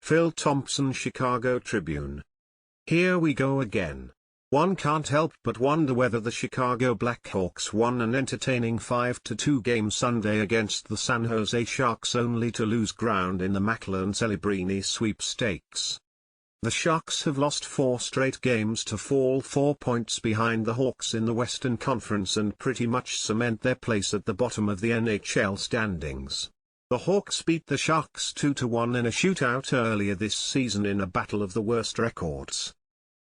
Phil Thompson, Chicago Tribune. Here we go again. One can't help but wonder whether the Chicago Blackhawks won an entertaining 5-2 game Sunday against the San Jose Sharks only to lose ground in the Macklin Celebrini Sweepstakes. The Sharks have lost 4 straight games to fall 4 points behind the Hawks in the Western Conference and pretty much cement their place at the bottom of the NHL standings. The Hawks beat the Sharks 2-1 in a shootout earlier this season in a battle of the worst records.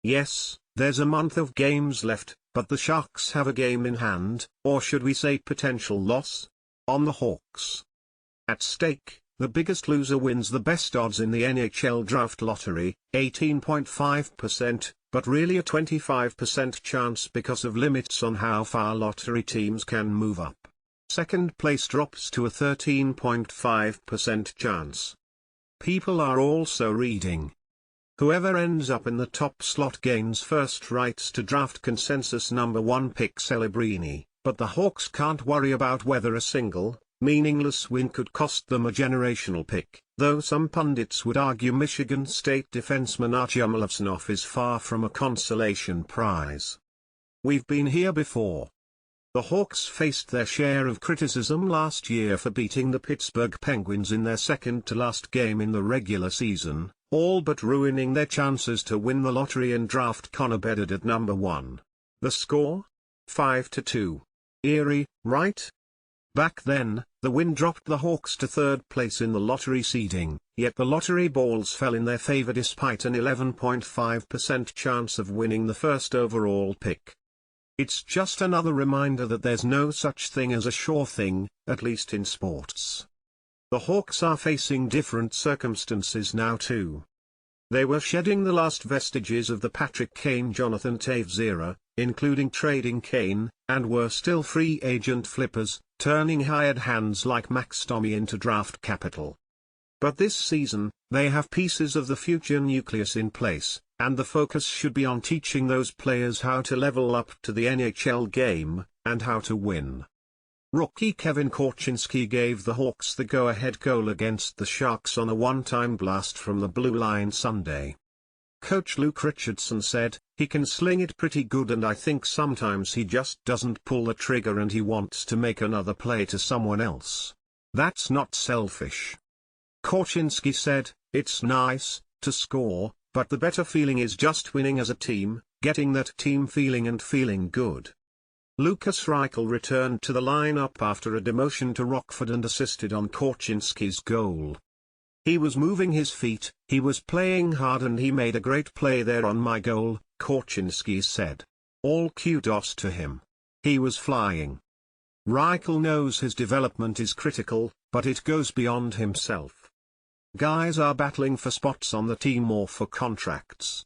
Yes, there's a month of games left, but the Sharks have a game in hand, or should we say potential loss, on the Hawks. At stake, the biggest loser wins the best odds in the NHL draft lottery, 18.5%, but really a 25% chance because of limits on how far lottery teams can move up. Second place drops to a 13.5% chance. People are also reading. Whoever ends up in the top slot gains first rights to draft consensus number 1 pick Celebrini, but the Hawks can't worry about whether a single, meaningless win could cost them a generational pick, though some pundits would argue Michigan State defenseman Artyom Levsnov is far from a consolation prize. We've been here before. The Hawks faced their share of criticism last year for beating the Pittsburgh Penguins in their second-to-last game in the regular season, all but ruining their chances to win the lottery and draft Connor Bedard at number 1. The score? 5-2. Eerie, right? Back then, the win dropped the Hawks to third place in the lottery seeding, yet the lottery balls fell in their favor despite an 11.5% chance of winning the first overall pick. It's just another reminder that there's no such thing as a sure thing, at least in sports. The Hawks are facing different circumstances now too. They were shedding the last vestiges of the Patrick Kane-Jonathan Toews era, including trading Kane, and were still free agent flippers, turning hired hands like Max Domi into draft capital. But this season, they have pieces of the future nucleus in place, and the focus should be on teaching those players how to level up to the NHL game, and how to win. Rookie Kevin Korchinski gave the Hawks the go-ahead goal against the Sharks on a one-time blast from the blue line Sunday. Coach Luke Richardson said, "He can sling it pretty good and I think sometimes he just doesn't pull the trigger and he wants to make another play to someone else. That's not selfish." Korchinski said, "It's nice to score, but the better feeling is just winning as a team, getting that team feeling and feeling good." Lukas Reichel returned to the lineup after a demotion to Rockford and assisted on Korchinski's goal. "He was moving his feet, he was playing hard and he made a great play there on my goal," Korchinski said. "All kudos to him. He was flying." Reichel knows his development is critical, but it goes beyond himself. Guys are battling for spots on the team or for contracts.